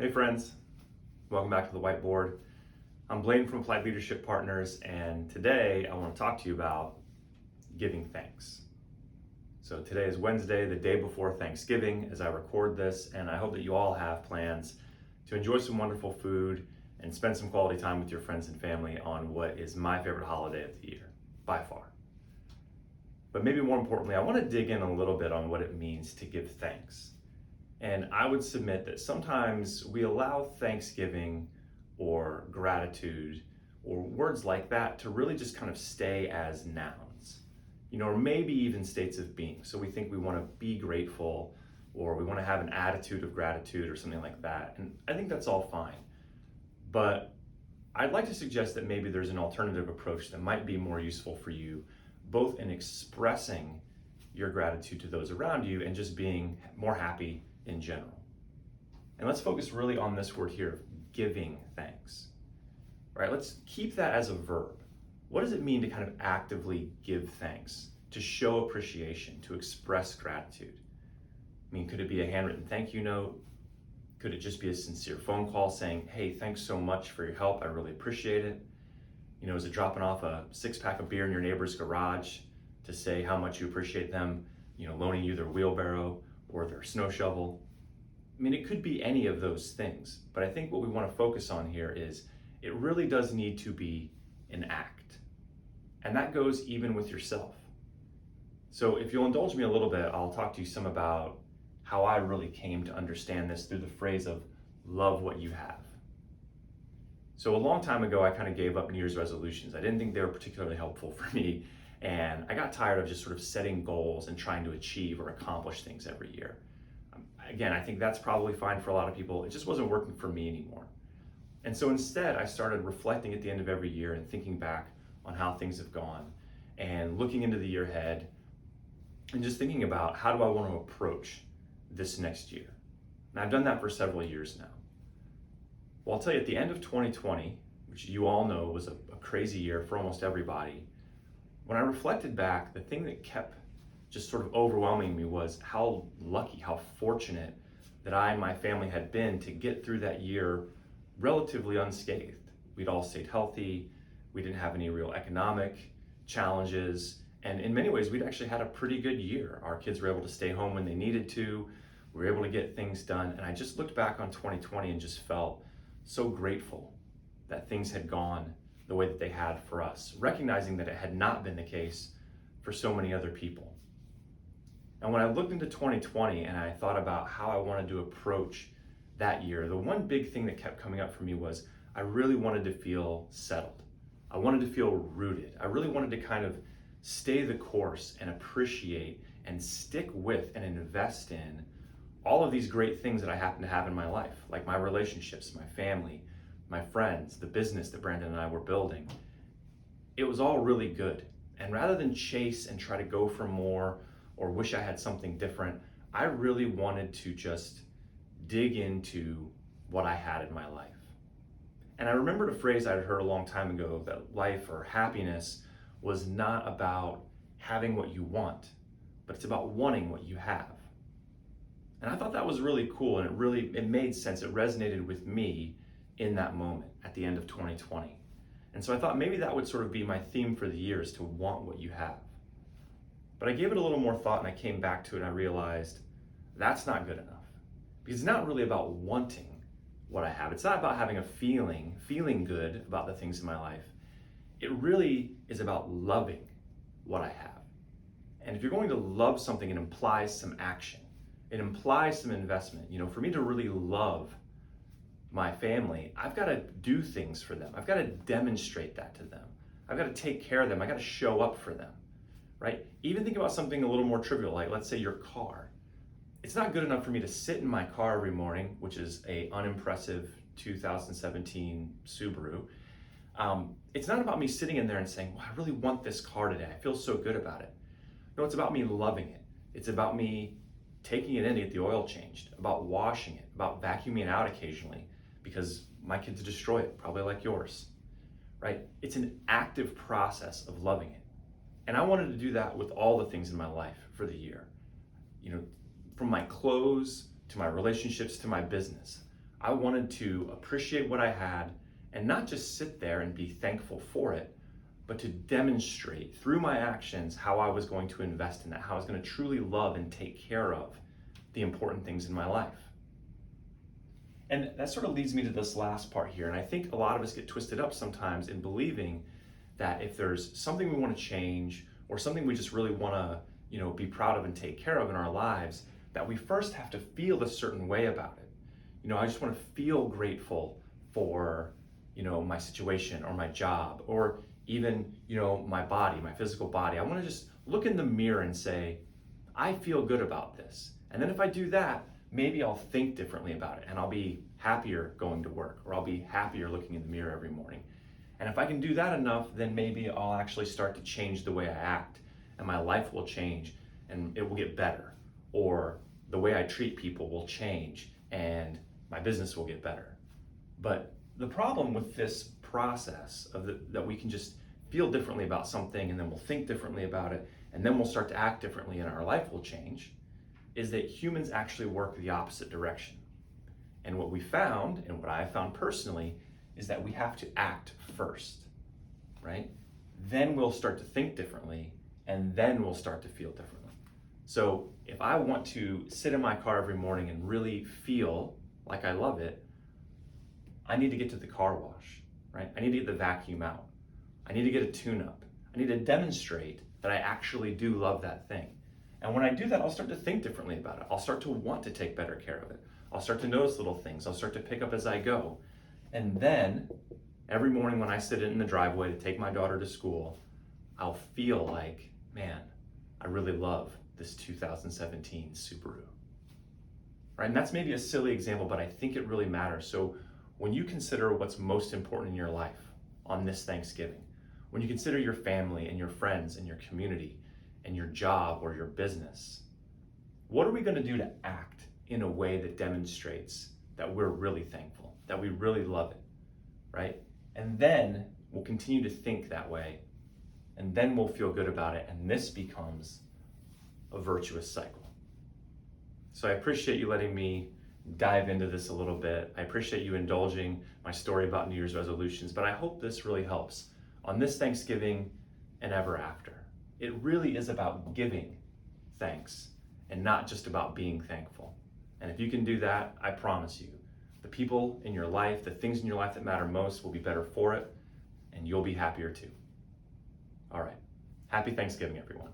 Hey friends, welcome back to the whiteboard. I'm Blaine from Applied Leadership Partners, and today I want to talk to you about giving thanks. So today is Wednesday, the day before Thanksgiving as I record this, and I hope that you all have plans to enjoy some wonderful food and spend some quality time with your friends and family on what is my favorite holiday of the year, by far. But maybe more importantly, I want to dig in a little bit on what it means to give thanks. And I would submit that sometimes we allow thanksgiving or gratitude or words like that to really just kind of stay as nouns, or maybe even states of being. So we think we want to be grateful or we want to have an attitude of gratitude or something like that. And I think that's all fine. But I'd like to suggest that maybe there's an alternative approach that might be more useful for you, both in expressing your gratitude to those around you and just being more happy in general. And let's focus really on this word here, giving thanks. All right, let's keep that as a verb. What does it mean to kind of actively give thanks, to show appreciation, to express gratitude? I mean, could it be a handwritten thank you note? Could it just be a sincere phone call saying, hey, thanks so much for your help, I really appreciate it? Is it dropping off a 6-pack of beer in your neighbor's garage to say how much you appreciate them, loaning you their wheelbarrow or their snow shovel? I mean, it could be any of those things, but I think what we want to focus on here is it really does need to be an act. And that goes even with yourself. So if you'll indulge me a little bit, I'll talk to you some about how I really came to understand this through the phrase of love what you have. So a long time ago, I kind of gave up New Year's resolutions. I didn't think they were particularly helpful for me. And I got tired of just sort of setting goals and trying to achieve or accomplish things every year. Again, I think that's probably fine for a lot of people. It just wasn't working for me anymore. And so instead, I started reflecting at the end of every year and thinking back on how things have gone and looking into the year ahead and just thinking about how do I want to approach this next year. And I've done that for several years now. Well, I'll tell you, at the end of 2020, which you all know was a crazy year for almost everybody, when I reflected back, the thing that kept just sort of overwhelming me was how lucky, how fortunate that I and my family had been to get through that year relatively unscathed. We'd all stayed healthy, we didn't have any real economic challenges, and in many ways we'd actually had a pretty good year. Our kids were able to stay home when they needed to, we were able to get things done, and I just looked back on 2020 and just felt so grateful that things had gone the way that they had for us, recognizing that it had not been the case for so many other people. And when I looked into 2020 and I thought about how I wanted to approach that year, the one big thing that kept coming up for me was I really wanted to feel settled. I wanted to feel rooted. I really wanted to kind of stay the course and appreciate and stick with and invest in all of these great things that I happen to have in my life, like my relationships, my family, my friends, the business that Brandon and I were building. It was all really good. And rather than chase and try to go for more or wish I had something different, I really wanted to just dig into what I had in my life. And I remembered a phrase I'd heard a long time ago that life or happiness was not about having what you want, but it's about wanting what you have. And I thought that was really cool, and it made sense. It resonated with me in that moment at the end of 2020. And so I thought maybe that would sort of be my theme for the year, is to want what you have. But I gave it a little more thought and I came back to it and I realized that's not good enough. Because it's not really about wanting what I have. It's not about having a feeling good about the things in my life. It really is about loving what I have. And if you're going to love something, it implies some action. It implies some investment. For me to really love my family, I've got to do things for them. I've got to demonstrate that to them. I've got to take care of them. I've got to show up for them, right? Even think about something a little more trivial, like let's say your car. It's not good enough for me to sit in my car every morning, which is a unimpressive 2017 Subaru. It's not about me sitting in there and saying, well, I really want this car today. I feel so good about it. No, it's about me loving it. It's about me taking it in to get the oil changed, about washing it, about vacuuming it out occasionally, because my kids destroy it, probably like yours, right? It's an active process of loving it. And I wanted to do that with all the things in my life for the year. From my clothes to my relationships to my business. I wanted to appreciate what I had and not just sit there and be thankful for it, but to demonstrate through my actions how I was going to invest in that, how I was going to truly love and take care of the important things in my life. And that sort of leads me to this last part here. And I think a lot of us get twisted up sometimes in believing that if there's something we want to change or something we just really want to, be proud of and take care of in our lives, that we first have to feel a certain way about it. I just want to feel grateful for, my situation or my job or even, my body, my physical body. I want to just look in the mirror and say, I feel good about this. And then if I do that, maybe I'll think differently about it and I'll be happier going to work, or I'll be happier looking in the mirror every morning. And if I can do that enough, then maybe I'll actually start to change the way I act and my life will change and it will get better. Or the way I treat people will change and my business will get better. But the problem with this process that we can just feel differently about something and then we'll think differently about it and then we'll start to act differently and our life will change, is that humans actually work the opposite direction. And what we found, and what I found personally, is that we have to act first, right? Then we'll start to think differently, and then we'll start to feel differently. So if I want to sit in my car every morning and really feel like I love it, I need to get to the car wash, right? I need to get the vacuum out. I need to get a tune-up. I need to demonstrate that I actually do love that thing. And when I do that, I'll start to think differently about it. I'll start to want to take better care of it. I'll start to notice little things. I'll start to pick up as I go. And then every morning when I sit in the driveway to take my daughter to school, I'll feel like, man, I really love this 2017 Subaru. Right? And that's maybe a silly example, but I think it really matters. So when you consider what's most important in your life on this Thanksgiving, when you consider your family and your friends and your community and your job or your business, what are we going to do to act in a way that demonstrates that we're really thankful, that we really love it, right? And then we'll continue to think that way, and then we'll feel good about it, and this becomes a virtuous cycle. So I appreciate you letting me dive into this a little bit. I appreciate you indulging my story about New Year's resolutions, but I hope this really helps on this Thanksgiving and ever after. It really is about giving thanks and not just about being thankful. And if you can do that, I promise you, the people in your life, the things in your life that matter most will be better for it, and you'll be happier too. All right. Happy Thanksgiving, everyone.